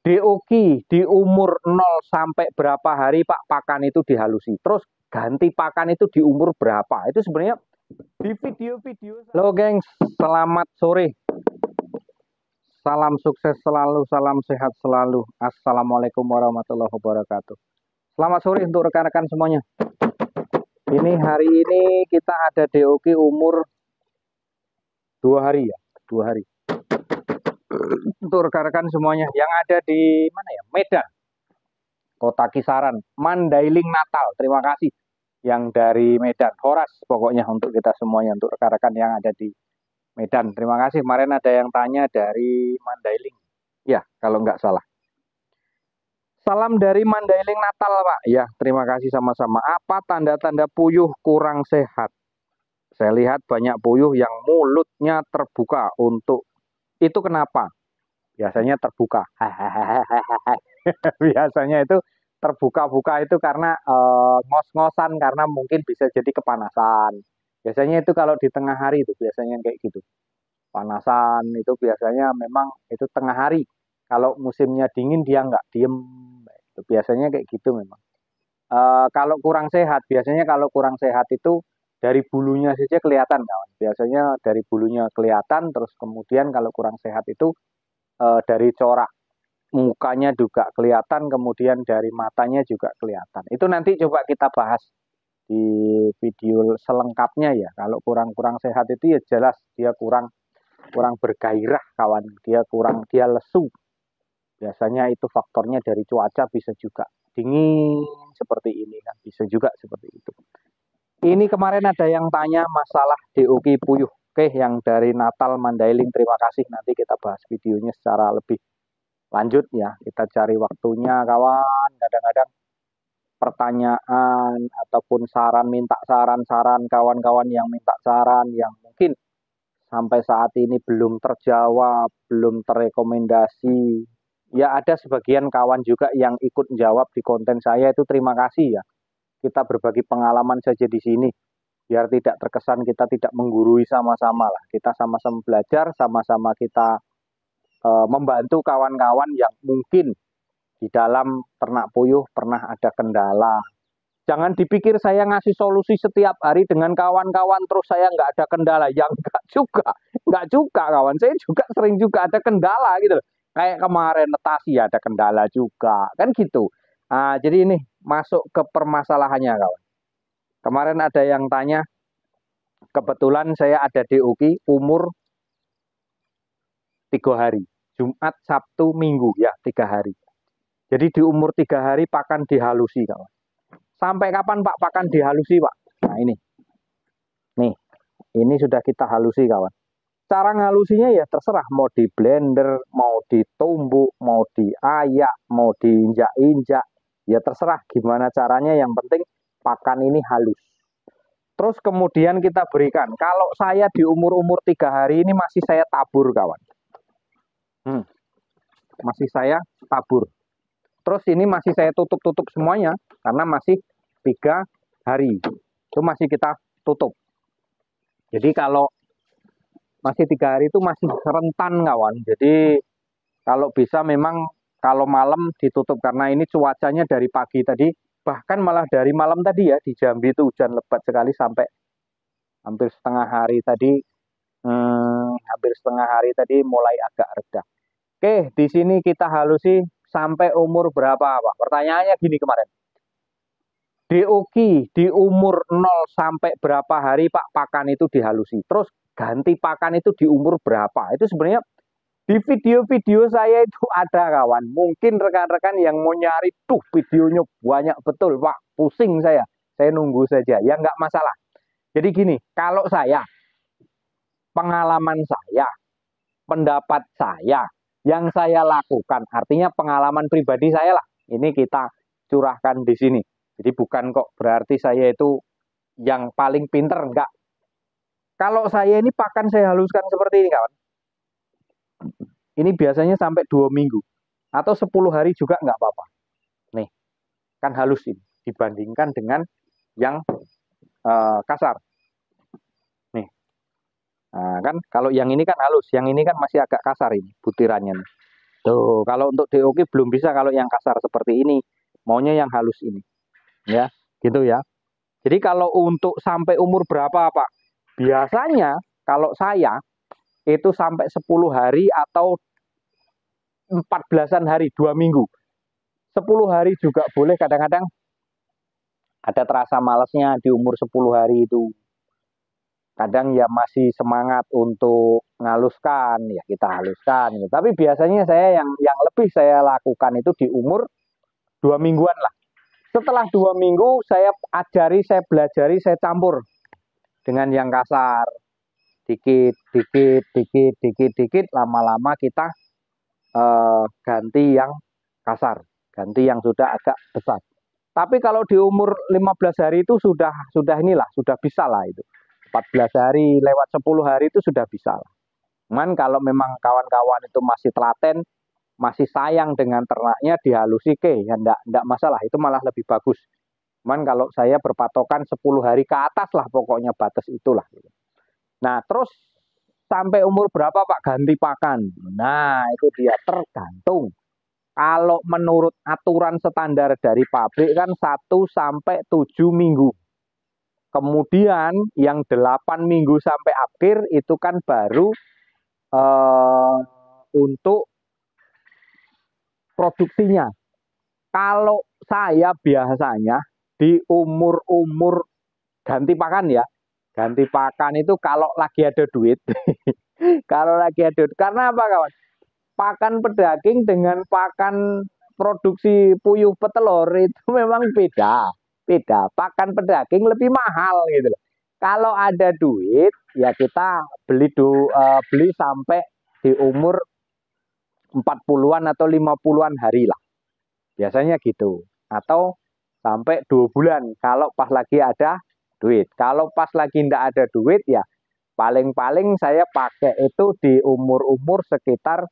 DOQ di umur 0 sampai berapa hari Pak pakan itu dihalusi. Terus ganti pakan itu di umur berapa? Itu sebenarnya di video-video. Halo gengs, selamat sore. Salam sukses selalu, salam sehat selalu. Assalamualaikum warahmatullahi wabarakatuh. Selamat sore untuk rekan-rekan semuanya. Ini hari ini kita ada DOQ umur 2 hari ya, 2 hari. Untuk rekan-rekan semuanya yang ada di mana ya, Medan, Kota Kisaran, Mandailing Natal. Terima kasih yang dari Medan, Horas pokoknya untuk kita semuanya, untuk rekan-rekan yang ada di Medan. Terima kasih. Kemarin ada yang tanya dari Mandailing, ya kalau nggak salah. Salam dari Mandailing Natal Pak. Ya terima kasih sama-sama. Apa tanda-tanda puyuh kurang sehat? Saya lihat banyak puyuh yang mulutnya terbuka. Untuk itu kenapa? Biasanya terbuka. Biasanya itu terbuka-buka itu karena ngos-ngosan, karena mungkin bisa jadi kepanasan. Biasanya itu kalau di tengah hari itu biasanya kayak gitu. Panasan itu biasanya memang itu tengah hari. Kalau musimnya dingin dia nggak diem. Itu biasanya kayak gitu memang. Kalau kurang sehat, biasanya kalau kurang sehat itu dari bulunya saja kelihatan kawan. Biasanya dari bulunya kelihatan, terus kemudian kalau kurang sehat itu dari corak mukanya juga kelihatan, kemudian dari matanya juga kelihatan. Itu nanti coba kita bahas di video selengkapnya ya. Kalau kurang sehat itu ya jelas dia kurang bergairah kawan, dia lesu. Biasanya itu faktornya dari cuaca, bisa juga dingin seperti ini kan, bisa juga seperti itu. Ini kemarin ada yang tanya masalah DOQ puyuh. Oke, yang dari Natal Mandailing, terima kasih. Nanti kita bahas videonya secara lebih lanjut ya. Kita cari waktunya kawan. Kadang-kadang pertanyaan ataupun saran, minta saran-saran kawan-kawan yang minta saran yang mungkin sampai saat ini belum terjawab, belum terrekomendasi. Ya ada sebagian kawan juga yang ikut jawab di konten saya, itu terima kasih ya. Kita berbagi pengalaman saja di sini. Biar tidak terkesan kita tidak menggurui, sama-sama lah. Kita sama-sama belajar, sama-sama kita membantu kawan-kawan yang mungkin di dalam ternak puyuh pernah ada kendala. Jangan dipikir saya ngasih solusi setiap hari dengan kawan-kawan terus saya nggak ada kendala. Ya nggak juga kawan. Saya juga sering juga ada kendala gitu loh. Kayak kemarin netasi ada kendala juga, kan gitu. Nah, jadi ini masuk ke permasalahannya kawan. Kemarin ada yang tanya, kebetulan saya ada DOQ umur 3 hari. Jumat, Sabtu, Minggu ya 3 hari. Jadi di umur 3 hari pakan dihalusi kawan. Sampai kapan Pak pakan dihalusi Pak? Nah ini. Nih, ini sudah kita halusi kawan. Cara ngalusinya ya terserah, mau di blender, mau ditumbuk, mau diayak, mau diinjak-injak. Ya terserah gimana caranya, yang penting pakan ini halus. Terus kemudian kita berikan. Kalau saya di umur-umur 3 hari ini masih saya tabur kawan. Masih saya tabur. Terus ini masih saya tutup-tutup semuanya karena masih 3 hari. Itu masih kita tutup. Jadi kalau masih 3 hari itu masih rentan kawan. Jadi kalau bisa memang kalau malam ditutup, karena ini cuacanya dari pagi tadi, bahkan malah dari malam tadi ya, di Jambi itu hujan lebat sekali sampai hampir setengah hari tadi. Hampir setengah hari tadi mulai agak reda. Oke, di sini kita halusi sampai umur berapa Pak? Pertanyaannya gini kemarin. DOQ di umur 0 sampai berapa hari Pak pakan itu dihalusi. Terus ganti pakan itu di umur berapa? Itu sebenarnya di video-video saya itu ada kawan. Mungkin rekan-rekan yang mau nyari, tuh videonya banyak betul Pak. Pusing saya nunggu saja. Ya nggak masalah. Jadi gini, kalau saya, pengalaman saya, pendapat saya, yang saya lakukan, artinya pengalaman pribadi saya lah. Ini kita curahkan di sini. Jadi bukan kok berarti saya itu yang paling pinter, enggak. Kalau saya ini pakan saya haluskan seperti ini kawan. Ini biasanya sampai 2 minggu. Atau 10 hari juga enggak apa-apa. Nih, kan halus ini. Dibandingkan dengan yang kasar. Nih. Nah, kan kalau yang ini kan halus. Yang ini kan masih agak kasar ini butirannya nih. Tuh, kalau untuk DOQ belum bisa kalau yang kasar seperti ini. Maunya yang halus ini. Ya, gitu ya. Jadi kalau untuk sampai umur berapa, Pak? Biasanya kalau saya itu sampai 10 hari atau 14-an hari, 2 minggu. 10 hari juga boleh, kadang-kadang ada terasa malesnya di umur 10 hari itu. Kadang ya masih semangat untuk ngaluskan, ya kita haluskan. Tapi biasanya saya yang lebih saya lakukan itu di umur 2 mingguan lah. Setelah 2 minggu saya ajari, saya belajari, saya campur dengan yang kasar. Dikit, dikit, dikit, dikit, dikit, lama-lama kita ganti yang kasar, ganti yang sudah agak besar. Tapi kalau di umur 15 hari itu sudah inilah, sudah bisa lah itu. 14 hari lewat 10 hari itu sudah bisa lah. Cuman kalau memang kawan-kawan itu masih telaten, masih sayang dengan ternaknya, dihalusi ke, ya enggak masalah, itu malah lebih bagus. Cuman kalau saya berpatokan 10 hari ke atas lah pokoknya batas itulah. Nah, terus sampai umur berapa Pak ganti pakan? Nah, itu dia tergantung. Kalau menurut aturan standar dari pabrik kan 1 sampai 7 minggu. Kemudian yang 8 minggu sampai akhir itu kan baru untuk produksinya. Kalau saya biasanya di umur-umur ganti pakan ya, ganti pakan itu kalau lagi ada duit. Kalau lagi ada duit. Karena apa kawan? Pakan pedaging dengan pakan produksi puyuh petelur itu memang beda. Beda. Pakan pedaging lebih mahal gitu loh. Kalau ada duit ya kita beli sampai di umur 40-an atau 50-an hari lah. Biasanya gitu. Atau sampai 2 bulan kalau pas lagi ada duit. Kalau pas lagi tidak ada duit ya paling-paling saya pakai itu di umur-umur sekitar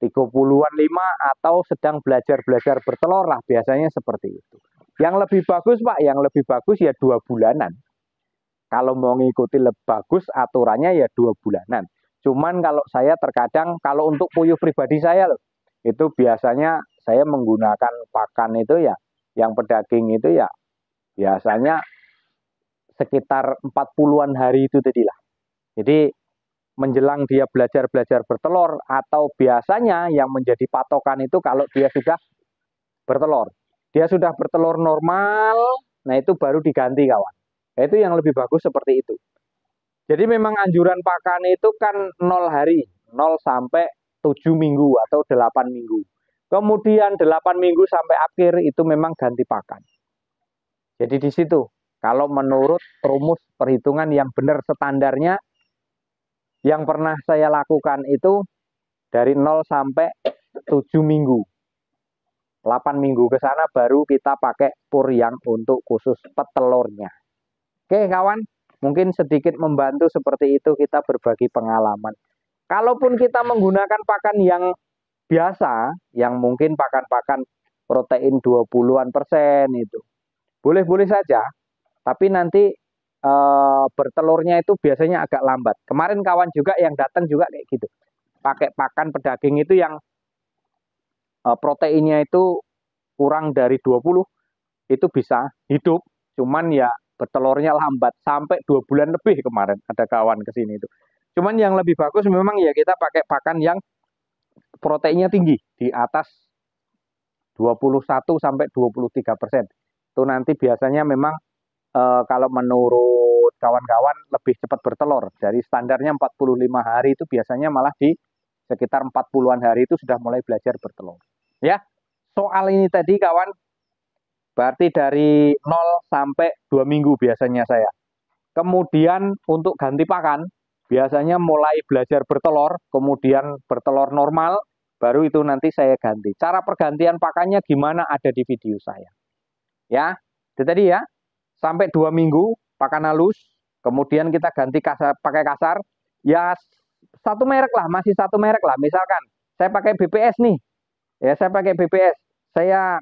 30-an 5 atau sedang belajar-belajar bertelur lah, biasanya seperti itu. Yang lebih bagus Pak, yang lebih bagus ya 2 bulanan. Kalau mau ngikuti lebih bagus aturannya ya 2 bulanan. Cuman kalau saya terkadang kalau untuk puyuh pribadi saya loh, itu biasanya saya menggunakan pakan itu ya yang pedaging itu ya biasanya sekitar 40-an hari itu tadi lah. Jadi menjelang dia belajar-belajar bertelur atau biasanya yang menjadi patokan itu kalau dia sudah bertelur. Dia sudah bertelur normal, nah itu baru diganti kawan. Nah, itu yang lebih bagus seperti itu. Jadi memang anjuran pakan itu kan 0 hari, 0 sampai 7 minggu atau 8 minggu. Kemudian 8 minggu sampai akhir itu memang ganti pakan. Jadi di situ, kalau menurut rumus perhitungan yang benar standarnya, yang pernah saya lakukan itu dari 0 sampai 7 minggu. 8 minggu ke sana baru kita pakai pur yang untuk khusus petelurnya. Oke kawan, mungkin sedikit membantu seperti itu kita berbagi pengalaman. Kalaupun kita menggunakan pakan yang biasa, yang mungkin pakan-pakan protein 20-an% itu. Boleh-boleh saja, tapi nanti bertelurnya itu biasanya agak lambat. Kemarin kawan juga yang datang juga kayak gitu. Pakai pakan pedaging itu yang proteinnya itu kurang dari 20, itu bisa hidup. Cuman ya bertelurnya lambat, sampai 2 bulan lebih kemarin ada kawan kesini itu. Cuman yang lebih bagus memang ya kita pakai pakan yang proteinnya tinggi, di atas 21 sampai 23%. Itu nanti biasanya memang kalau menurut kawan-kawan lebih cepat bertelur. Dari standarnya 45 hari itu biasanya malah di sekitar 40-an hari itu sudah mulai belajar bertelur. Ya, soal ini tadi kawan, berarti dari 0 sampai 2 minggu biasanya saya. Kemudian untuk ganti pakan, biasanya mulai belajar bertelur, kemudian bertelur normal, baru itu nanti saya ganti. Cara pergantian pakannya gimana ada di video saya. Ya, itu tadi ya. Sampai 2 minggu pakan halus, kemudian kita ganti kasar, pakai kasar. Ya, satu merek lah, masih satu merek lah. Misalkan saya pakai BPS nih. Ya, saya pakai BPS. Saya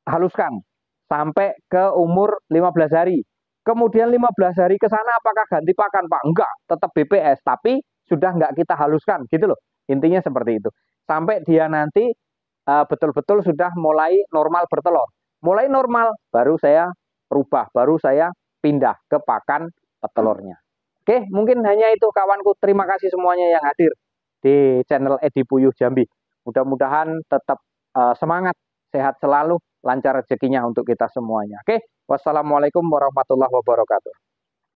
haluskan sampai ke umur 15 hari. Kemudian 15 hari ke sana apakah ganti pakan Pak? Enggak, tetap BPS, tapi sudah enggak kita haluskan gitu loh. Intinya seperti itu. sampai dia nanti betul-betul sudah mulai normal bertelur. Mulai normal, baru saya rubah, baru saya pindah ke pakan petelurnya. Oke, mungkin hanya itu kawanku. Terima kasih semuanya yang hadir di channel Edi Puyuh Jambi. Mudah-mudahan tetap semangat, sehat selalu, lancar rezekinya untuk kita semuanya. Oke, wassalamualaikum warahmatullahi wabarakatuh.